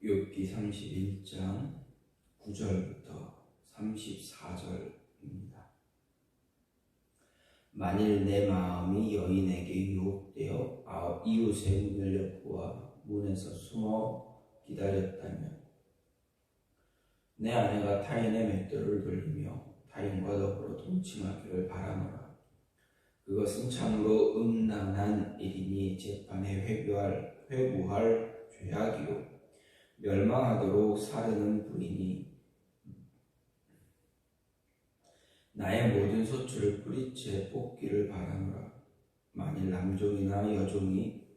욥기 31장 9절부터 34절입니다. 만일 내 마음이 여인에게 유혹되어 이웃의 문을 엿보아 문에서 숨어 기다렸다면, 내 아내가 타인의 맷돌을 돌리며 타인과 더불어 동침하기를 바라노라. 그것은 참으로 음란한 일이니 재판에 회부할 죄악이요 멸망하도록 사르는 불이니, 나의 모든 소출을 뿌리채 뽑기를 바라노라. 만일 남종이나 여종이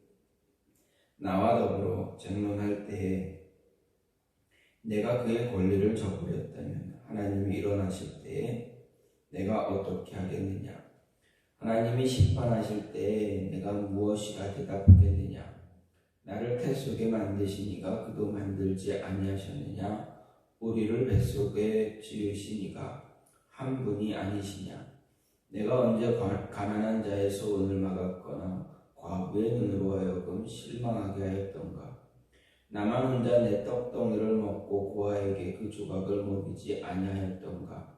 나와 더불어 쟁론할 때에 내가 그의 권리를 저버렸다면, 하나님이 일어나실 때에 내가 어떻게 하겠느냐? 하나님이 심판하실 때에 내가 무엇이라 대답하겠느냐? 나를 태 속에 만드신 이가 그도 만들지 아니하셨느냐? 우리를 뱃속에 지으신 이가 한 분이 아니시냐? 내가 언제 가난한 자의 소원을 막았거나 과부의 눈으로 하여금 실망하게 하였던가? 나만 혼자 내 떡덩이를 먹고 고아에게 그 조각을 먹이지 아니하였던가?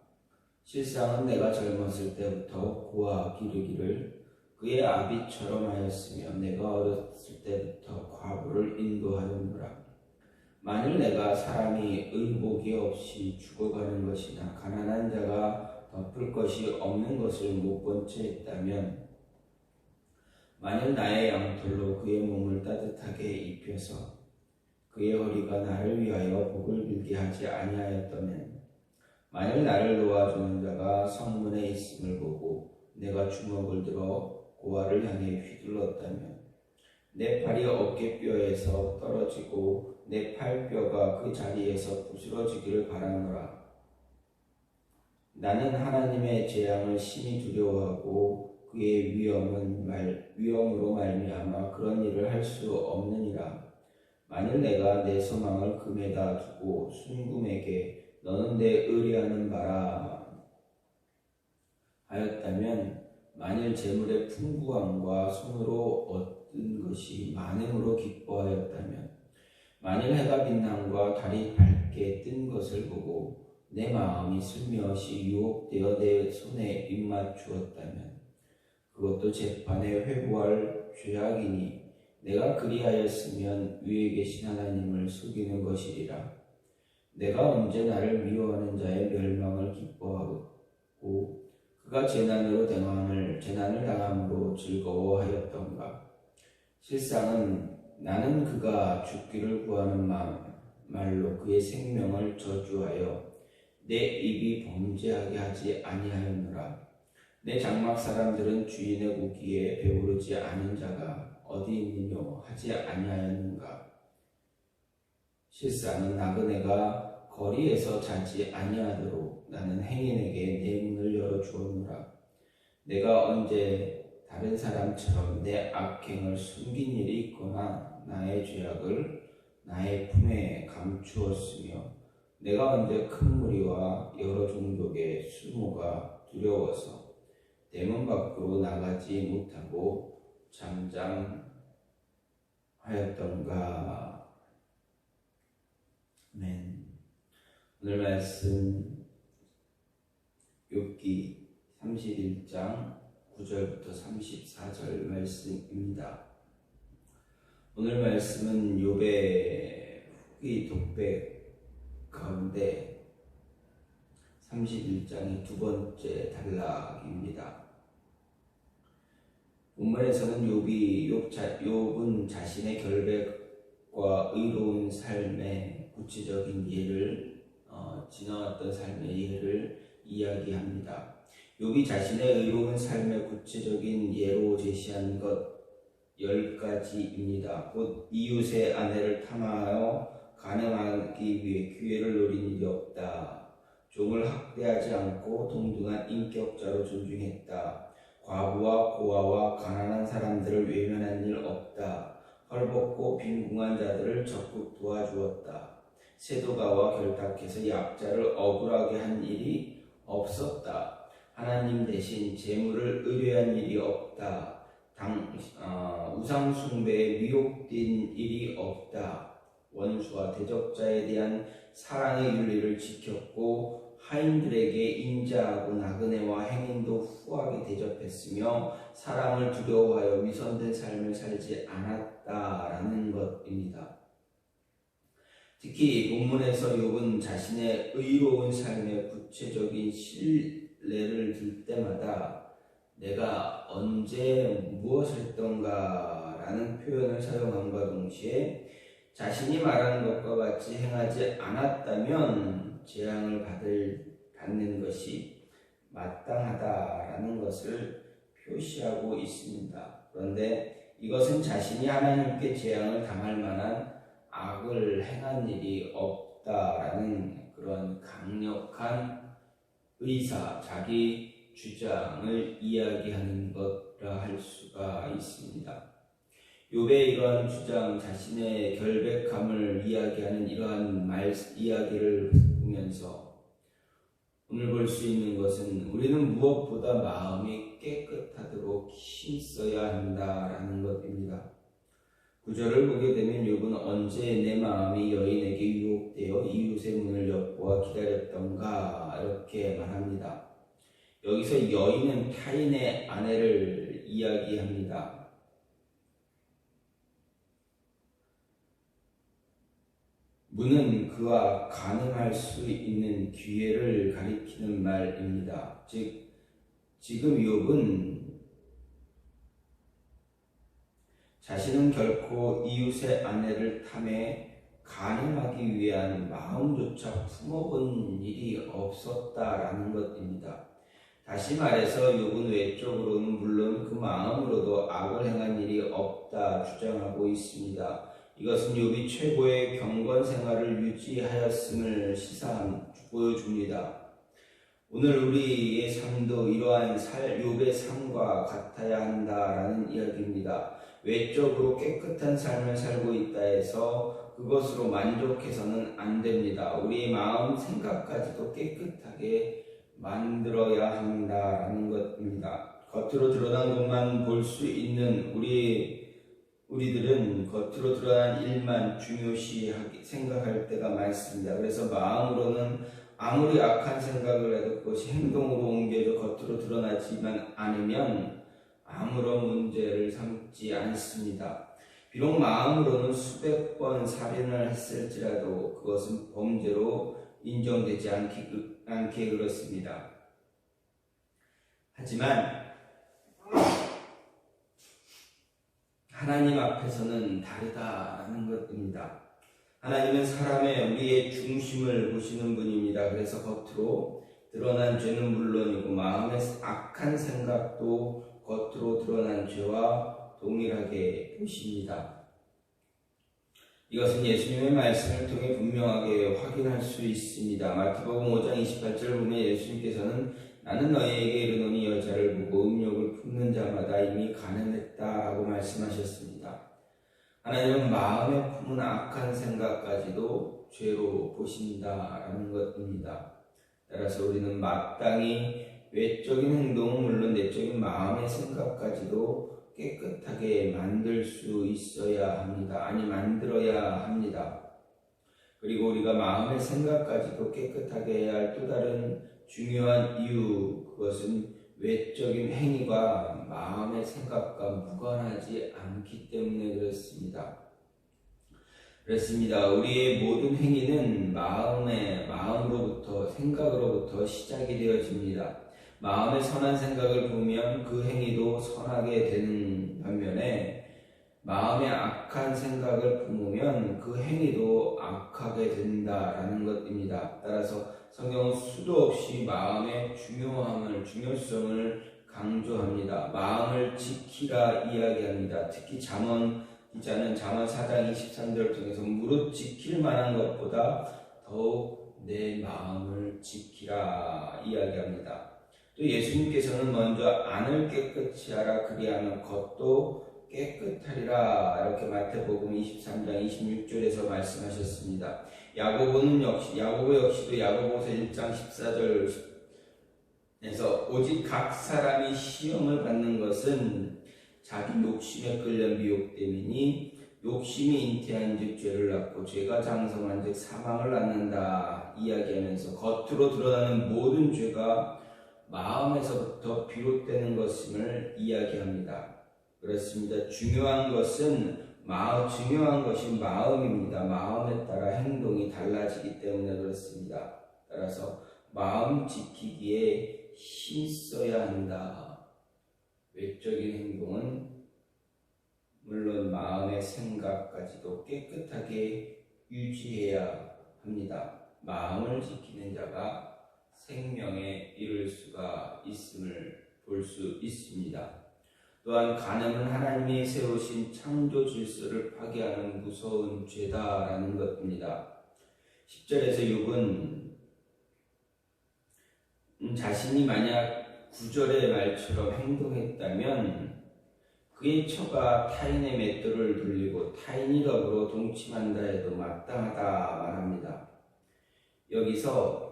실상은 내가 젊었을 때부터 고아 기르기를 그의 아비처럼 하였으며, 내가 어렸을 때부터 과부를 인도하였노라. 만일 내가 사람이 의복이 없이 죽어가는 것이나 가난한 자가 덮을 것이 없는 것을 못 본 채 했다면, 만일 나의 양털로 그의 몸을 따뜻하게 입혀서 그의 허리가 나를 위하여 복을 빌게 하지 아니하였다면, 만일 나를 도와주는 자가 성문에 있음을 보고 내가 주먹을 들어 고아를 향해 휘둘렀다면, 내 팔이 어깨뼈에서 떨어지고 내 팔뼈가 그 자리에서 부스러지기를 바라노라. 나는 하나님의 재앙을 심히 두려워하고 그의 위엄으로 말미암아 그런 일을 할 수 없느니라. 만일 내가 내 소망을 금에다 두고 순금에게 너는 내 의뢰하는 바라 하였다면, 만일 재물의 풍부함과 손으로 얻은 것이 많음으로 기뻐하였다면, 만일 해가 빛남과 달이 밝게 뜬 것을 보고 내 마음이 슬며시 유혹되어 내 손에 입맞추었다면, 그것도 재판에 회부할 죄악이니 내가 그리하였으면 위에 계신 하나님을 속이는 것이리라. 내가 언제 나를 미워하는 자의 멸망을 기뻐하고 그가 재난을 당함으로 즐거워하였던가? 실상은 나는 그가 죽기를 구하는 말로 그의 생명을 저주하여 내 입이 범죄하게 하지 아니하였노라. 내 장막 사람들은 주인의 고기에 배부르지 않은 자가 어디 있느뇨 하지 아니하였는가? 실상은 나그네가 거리에서 자지 아니하도록 나는 행인에게 내 문을 열어주었노라. 내가 언제 다른 사람처럼 내 악행을 숨긴 일이 있거나 나의 죄악을 나의 품에 감추었으며, 내가 언제 큰 무리와 여러 종족의 수모가 두려워서 대문 밖으로 나가지 못하고 잠잠하였던가? 아멘. 오늘 말씀 욥기 31장 9절부터 34절 말씀입니다. 오늘 말씀은 욥의 후기 독백 가운데 31장의 두 번째 단락입니다. 본문에서는 욥은 자신의 결백과 의로운 삶의 구체적인 예를 지나왔던 삶의 예를 이야기합니다. 욥이 자신의 의로운 삶의 구체적인 예로 제시한 것 10가지입니다. 곧 이웃의 아내를 탐하여 간음하기 위해 기회를 노린 일이 없다. 종을 학대하지 않고 동등한 인격자로 존중했다. 과부와 고아와 가난한 사람들을 외면한 일 없다. 헐벗고 빈궁한 자들을 적극 도와주었다. 세도가와 결탁해서 약자를 억울하게 한 일이 없었다. 하나님 대신 재물을 의뢰한 일이 없다. 우상 숭배에 미혹된 일이 없다. 원수와 대적자에 대한 사랑의 윤리를 지켰고 하인들에게 인자하고 나그네와 행인도 후하게 대접했으며 사람을 두려워하여 위선된 삶을 살지 않았다라는 것입니다. 특히 본문에서 욥은 자신의 의로운 삶의 구체적인 실례를 들 때마다 내가 언제 무엇을 했던가 라는 표현을 사용함과 동시에 자신이 말하는 것과 같이 행하지 않았다면 재앙을 받는 것이 마땅하다라는 것을 표시하고 있습니다. 그런데 이것은 자신이 하나님께 재앙을 당할 만한 악을 행한 일이 없다라는 그런 강력한 의사, 자기 주장을 이야기하는 것이라 할 수가 있습니다. 욥의 이러한 주장, 자신의 결백함을 이야기하는 이러한 이야기를 보면서 오늘 볼 수 있는 것은 우리는 무엇보다 마음이 깨끗하도록 힘써야 한다라는 것입니다. 구절을 보게 되면 욥은 언제 내 마음이 여인에게 유혹되어 이웃의 문을 엿보아 기다렸던가 이렇게 말합니다. 여기서 여인은 타인의 아내를 이야기합니다. 문은 그와 가늠할 수 있는 기회를 가리키는 말입니다. 즉, 지금 욥은 자신은 결코 이웃의 아내를 탐해 가늠하기 위한 마음조차 품어본 일이 없었다라는 것입니다. 다시 말해서 욥은 외적으로는 물론 그 마음으로도 악을 행한 일이 없다 주장하고 있습니다. 이것은 욥이 최고의 경건 생활을 유지하였음을 보여줍니다. 오늘 우리의 삶도 이러한 욥의 삶과 같아야 한다라는 이야기입니다. 외적으로 깨끗한 삶을 살고 있다 해서 그것으로 만족해서는 안 됩니다. 우리의 마음, 생각까지도 깨끗하게 만들어야 한다라는 것입니다. 겉으로 드러난 것만 볼 수 있는 우리들은 겉으로 드러난 일만 중요시 생각할 때가 많습니다. 그래서 마음으로는 아무리 악한 생각을 해도 그것이 행동으로 옮겨져 겉으로 드러나지만 않으면 아무런 문제를 삼지 않습니다. 비록 마음으로는 수백 번 살인을 했을지라도 그것은 범죄로 인정되지 않게 그렇습니다. 하지만 하나님 앞에서는 다르다라는 것입니다. 하나님은 우리의 중심을 보시는 분입니다. 그래서 겉으로 드러난 죄는 물론이고 마음의 악한 생각도 겉으로 드러난 죄와 동일하게 보십니다. 이것은 예수님의 말씀을 통해 분명하게 확인할 수 있습니다. 마태복음 5장 28절을 보면 예수님께서는 나는 너희에게 이르노니 여자를 보고 음욕을 품는 자마다 이미 가늠했다라고 말씀하셨습니다. 하나님은 마음에 품은 악한 생각까지도 죄로 보신다라는 것입니다. 따라서 우리는 마땅히 외적인 행동은 물론 내적인 마음의 생각까지도 깨끗하게 만들 수 있어야 합니다. 만들어야 합니다. 그리고 우리가 마음의 생각까지도 깨끗하게 해야 할 또 다른 중요한 이유, 그것은 외적인 행위가 마음의 생각과 무관하지 않기 때문에 그렇습니다. 우리의 모든 행위는 마음으로부터, 생각으로부터 시작이 되어집니다. 마음의 선한 생각을 보면 그 행위도 선하게 되는 반면에 마음의 악한 생각을 품으면 그 행위도 악하게 된다라는 것입니다. 따라서 성경은 수도 없이 마음의 중요성을 강조합니다. 마음을 지키라 이야기합니다. 특히 기자는 잠언 4장 23절을 통해서 무릇 지킬 만한 것보다 더욱 내 마음을 지키라 이야기합니다. 또 예수님께서는 먼저 안을 깨끗이 하라 그리하면 겉도 깨끗하리라 이렇게 마태복음 23장 26절에서 말씀하셨습니다. 야고보 역시도 야고보서 1장 14절에서 오직 각 사람이 시험을 받는 것은 자기 욕심에 끌려 미혹됨이니 욕심이 잉태한즉 죄를 낳고 죄가 장성한즉 사망을 낳는다 이야기하면서 겉으로 드러나는 모든 죄가 마음에서부터 비롯되는 것임을 이야기합니다. 그렇습니다. 중요한 것이 마음입니다. 마음에 따라 행동이 달라지기 때문에 그렇습니다. 따라서 마음 지키기에 힘써야 한다. 외적인 행동은 물론 마음의 생각까지도 깨끗하게 유지해야 합니다. 마음을 지키는 자가 생명에 이를 수가 있음을 볼 수 있습니다. 또한 간음은 하나님이 세우신 창조 질서를 파괴하는 무서운 죄다라는 것입니다. 10절에서 6은 자신이 만약 9절의 말처럼 행동했다면 그의 처가 타인의 맷돌을 돌리고 타인이 더불어 동침한다 해도 마땅하다 말합니다. 여기서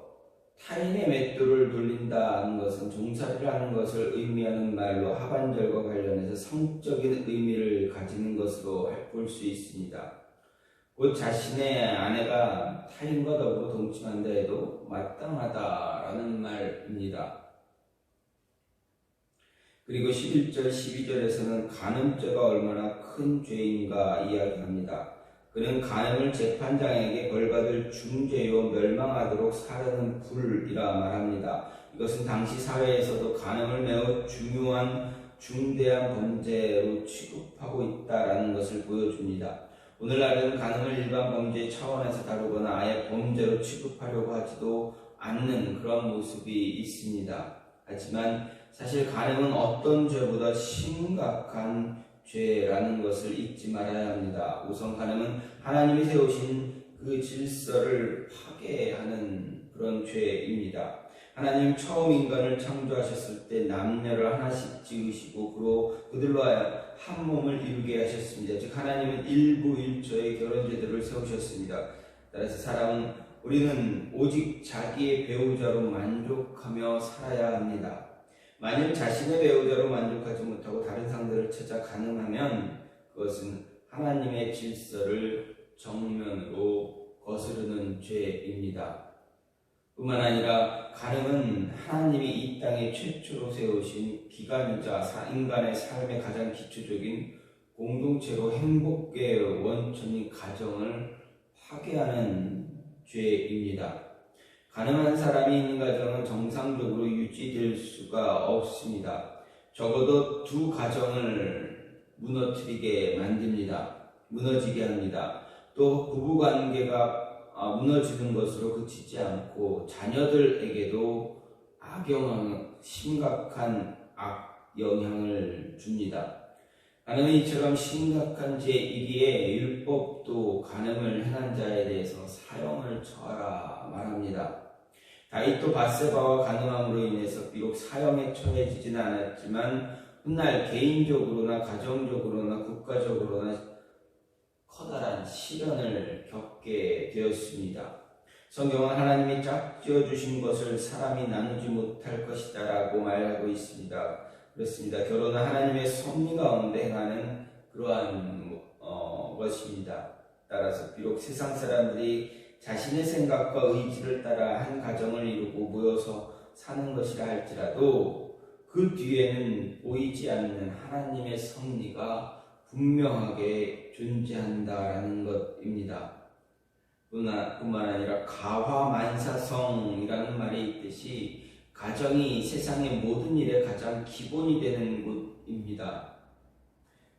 타인의 맷돌을 돌린다는 것은 종살이를 하는 것을 의미하는 말로 하반절과 관련해서 성적인 의미를 가지는 것으로 볼 수 있습니다. 곧 자신의 아내가 타인과 더불어 동침한다 해도 마땅하다라는 말입니다. 그리고 11절, 12절에서는 간음죄가 얼마나 큰 죄인가 이야기합니다. 그는 간음을 재판장에게 벌받을 중죄요 멸망하도록 사르는 불이라 말합니다. 이것은 당시 사회에서도 간음을 매우 중요한 중대한 범죄로 취급하고 있다는 것을 보여줍니다. 오늘날은 간음을 일반 범죄 차원에서 다루거나 아예 범죄로 취급하려고 하지도 않는 그런 모습이 있습니다. 하지만 사실 간음은 어떤 죄보다 심각한 죄라는 것을 잊지 말아야 합니다. 우선 간음은 하나님이 세우신 그 질서를 파괴하는 그런 죄입니다. 하나님 처음 인간을 창조하셨을 때 남녀를 하나씩 지으시고 그들로 한 몸을 이루게 하셨습니다. 즉 하나님은 일부일조의 결혼제도를 세우셨습니다. 따라서 우리는 오직 자기의 배우자로 만족하며 살아야 합니다. 만일 자신의 배우자로 만족하지 못하고 다른 상대를 찾아 간음하면 그것은 하나님의 질서를 정면으로 거스르는 죄입니다. 뿐만 아니라 간음은 하나님이 이 땅에 최초로 세우신 기관이자 인간의 삶의 가장 기초적인 공동체로 행복의 원천인 가정을 파괴하는 죄입니다. 가늠한 사람이 있는 가정은 정상적으로 유지될 수가 없습니다. 적어도 두 가정을 무너지게 합니다. 또 부부관계가 무너지는 것으로 그치지 않고 자녀들에게도 심각한 악영향을 줍니다. 간음은 이처럼 심각한 죄이기에 율법도 간음을 행한 자에 대해서 사형을 처하라 말합니다. 다윗도 밧세바와 간음함으로 인해서 비록 사형에 처해지지는 않았지만 훗날 개인적으로나 가정적으로나 국가적으로나 커다란 시련을 겪게 되었습니다. 성경은 하나님이 짝지어 주신 것을 사람이 나누지 못할 것이다 라고 말하고 있습니다. 그렇습니다. 결혼은 하나님의 섭리 가운데 행하는 그러한 것입니다. 따라서 비록 세상 사람들이 자신의 생각과 의지를 따라 한 가정을 이루고 모여서 사는 것이라 할지라도 그 뒤에는 보이지 않는 하나님의 섭리가 분명하게 존재한다라는 것입니다. 뿐만 아니라 가화만사성이라는 말이 있듯이 가정이 세상의 모든 일의 가장 기본이 되는 곳입니다.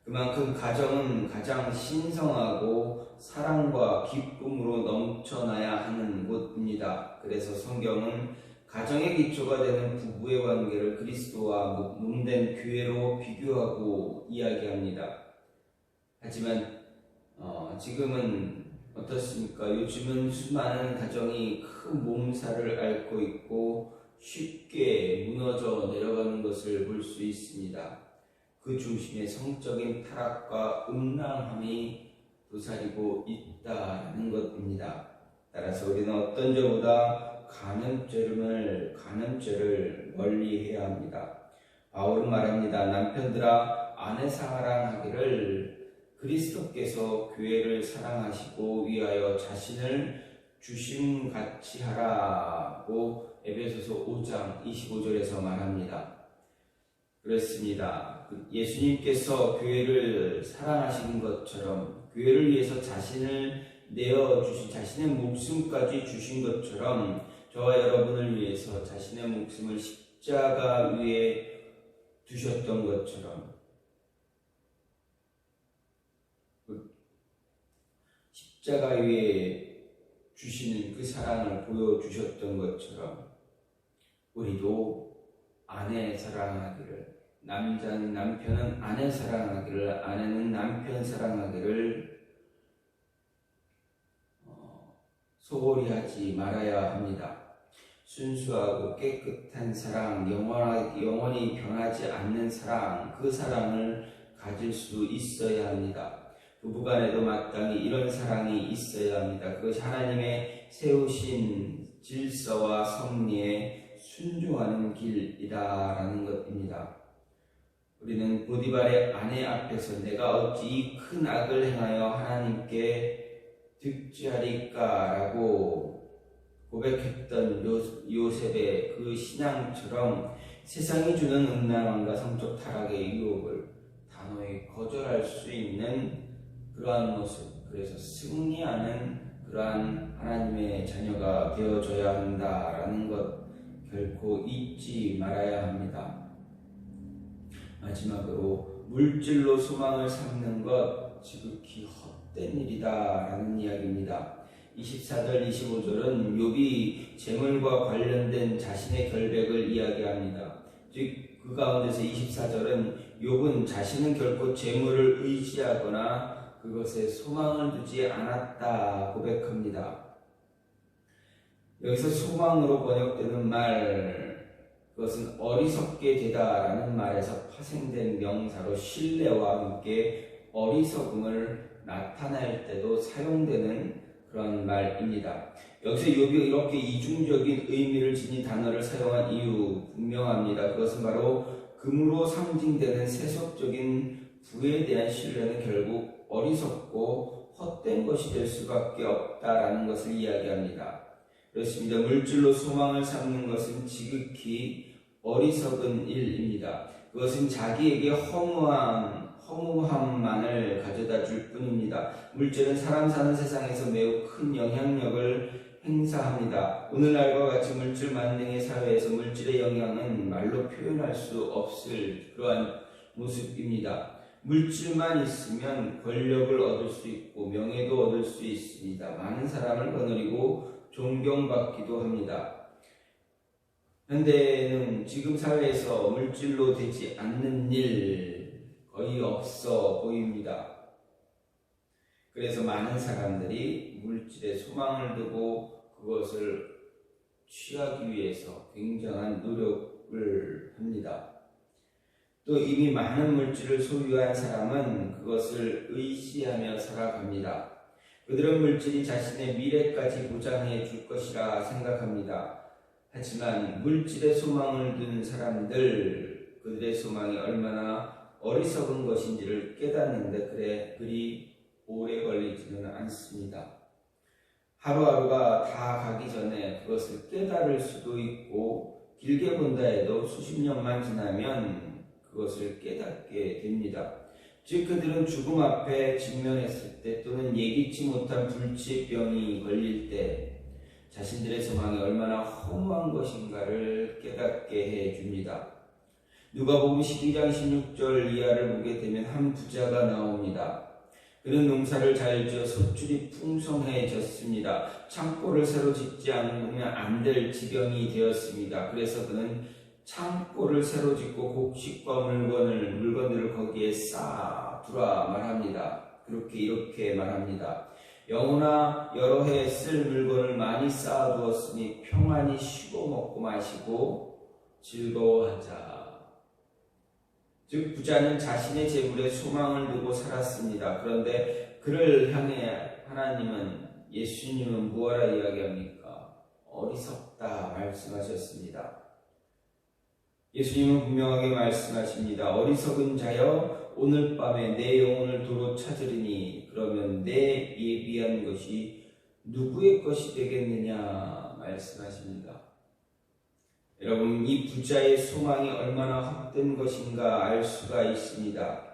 그만큼 가정은 가장 신성하고 사랑과 기쁨으로 넘쳐나야 하는 곳입니다. 그래서 성경은 가정의 기초가 되는 부부의 관계를 그리스도와 몸된 교회로 비교하고 이야기합니다. 하지만 지금은 어떻습니까? 요즘은 수많은 가정이 큰 몸살을 앓고 있고 쉽게 무너져 내려가는 것을 볼 수 있습니다. 그 중심에 성적인 타락과 음란함이 도사리고 있다는 것입니다. 따라서 우리는 어떤 죄보다 간음죄를 멀리해야 합니다. 바울은 말합니다. 남편들아 아내 사랑하기를 그리스도께서 교회를 사랑하시고 위하여 자신을 주심같이 하라고 에베소서 5장 25절에서 말합니다. 그렇습니다. 예수님께서 교회를 사랑하시는 것처럼, 교회를 위해서 자신을 내어주신, 자신의 목숨까지 주신 것처럼 저와 여러분을 위해서 자신의 목숨을 십자가 위에 두셨던 것처럼, 십자가 위에 주시는 그 사랑을 보여주셨던 것처럼 우리도 아내 사랑하기를, 남편은 아내 사랑하기를, 아내는 남편 사랑하기를 소홀히 하지 말아야 합니다. 순수하고 깨끗한 사랑, 영원히 변하지 않는 사랑, 그 사랑을 가질 수 있어야 합니다. 부부간에도 마땅히 이런 사랑이 있어야 합니다. 그것이 하나님의 세우신 질서와 섭리에 순종하는 길이다라는 것입니다. 우리는 보디발의 아내 앞에서 내가 어찌 이 큰 악을 행하여 하나님께 득죄하리까라고 고백했던 요셉의 그 신앙처럼 세상이 주는 음란함과 성적 타락의 유혹을 단호히 거절할 수 있는 그러한 모습, 그래서 승리하는 그러한 하나님의 자녀가 되어줘야 한다라는 것 결코 잊지 말아야 합니다. 마지막으로 물질로 소망을 삼는 것 지극히 헛된 일이다라는 이야기입니다. 24절 25절은 욥이 재물과 관련된 자신의 결백을 이야기합니다. 즉 그 가운데서 24절은 욥은 자신은 결코 재물을 의지하거나 그것에 소망을 두지 않았다 고백합니다. 여기서 소망으로 번역되는 말, 그것은 어리석게 되다라는 말에서 파생된 명사로 신뢰와 함께 어리석음을 나타낼 때도 사용되는 그런 말입니다. 여기서 욥이 이렇게 이중적인 의미를 지닌 단어를 사용한 이유 분명합니다. 그것은 바로 금으로 상징되는 세속적인 부에 대한 신뢰는 결국 어리석고 헛된 것이 될 수밖에 없다라는 것을 이야기합니다. 그렇습니다. 물질로 소망을 삼는 것은 지극히 어리석은 일입니다. 그것은 자기에게 허무함만을 가져다 줄 뿐입니다. 물질은 사람 사는 세상에서 매우 큰 영향력을 행사합니다. 오늘날과 같이 물질 만능의 사회에서 물질의 영향은 말로 표현할 수 없을 그러한 모습입니다. 물질만 있으면 권력을 얻을 수 있고 명예도 얻을 수 있습니다. 많은 사람을 거느리고 존경받기도 합니다. 현대에는 지금 사회에서 물질로 되지 않는 일 거의 없어 보입니다. 그래서 많은 사람들이 물질에 소망을 두고 그것을 취하기 위해서 굉장한 노력을 합니다. 또 이미 많은 물질을 소유한 사람은 그것을 의지하며 살아갑니다. 그들은 물질이 자신의 미래까지 보장해 줄 것이라 생각합니다. 하지만 물질에 소망을 둔 사람들, 그들의 소망이 얼마나 어리석은 것인지를 깨닫는데 그리 오래 걸리지는 않습니다. 하루하루가 다 가기 전에 그것을 깨달을 수도 있고 길게 본다 해도 수십 년만 지나면 그것을 깨닫게 됩니다. 즉 그들은 죽음 앞에 직면했을 때 또는 예기치 못한 불치병이 걸릴 때 자신들의 소망이 얼마나 허무한 것인가를 깨닫게 해줍니다. 누가복음 12장 16절 이하를 보게 되면 한 부자가 나옵니다. 그는 농사를 잘 지어 소출이 풍성해졌습니다. 창고를 새로 짓지 않으면 안 될 지경이 되었습니다. 그래서 그는 창고를 새로 짓고 곡식과 물건들을 거기에 쌓아두라 말합니다. 이렇게 말합니다. 영혼아 여러 해 쓸 물건을 많이 쌓아두었으니 평안히 쉬고 먹고 마시고 즐거워하자. 즉 부자는 자신의 재물에 소망을 두고 살았습니다. 그런데 그를 향해 예수님은 무엇라 이야기합니까? 어리석다 말씀하셨습니다. 예수님은 분명하게 말씀하십니다. 어리석은 자여 오늘 밤에 내 영혼을 도로 찾으리니 그러면 내 예비한 것이 누구의 것이 되겠느냐 말씀하십니다. 여러분, 이 부자의 소망이 얼마나 헛된 것인가 알 수가 있습니다.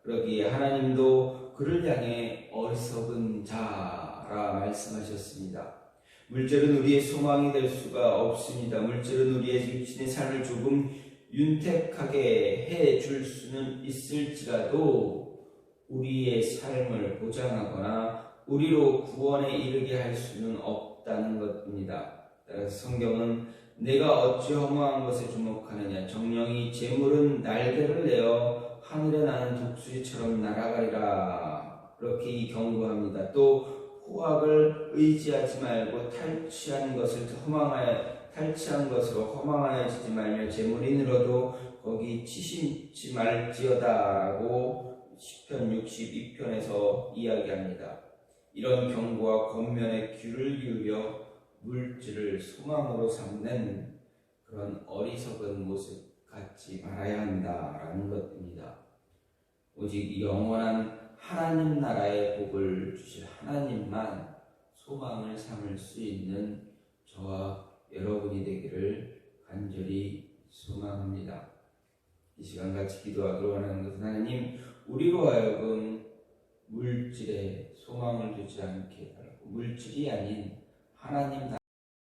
그러기에 하나님도 그를 향해 어리석은 자라 말씀하셨습니다. 물질은 우리의 소망이 될 수가 없습니다. 물질은 우리의 육신의 삶을 조금 윤택하게 해줄 수는 있을지라도 우리의 삶을 보장하거나 우리로 구원에 이르게 할 수는 없다는 것입니다. 따라서 성경은 내가 어찌 허무한 것에 주목하느냐, 정령이 재물은 날개를 내어 하늘에 나는 독수리처럼 날아가리라, 그렇게 경고합니다. 또 호학을 의지하지 말고 탈취한 것으로 허망하여지지 말며 재물이 늘어도 거기 치심지 말지어다라고 시편 62편에서 이야기합니다. 이런 경고와 권면에 귀를 기울여 물질을 소망으로 삼는 그런 어리석은 모습 갖지 말아야 한다라는 것입니다. 오직 영원한 하나님 나라의 복을 주실 하나님만 소망을 삼을 수 있는 저와 여러분이 되기를 간절히 소망합니다. 이 시간 같이 기도하기로 원하는 것은 하나님, 우리로 하여금 물질에 소망을 두지 않게 하라고, 물질이 아닌 하나님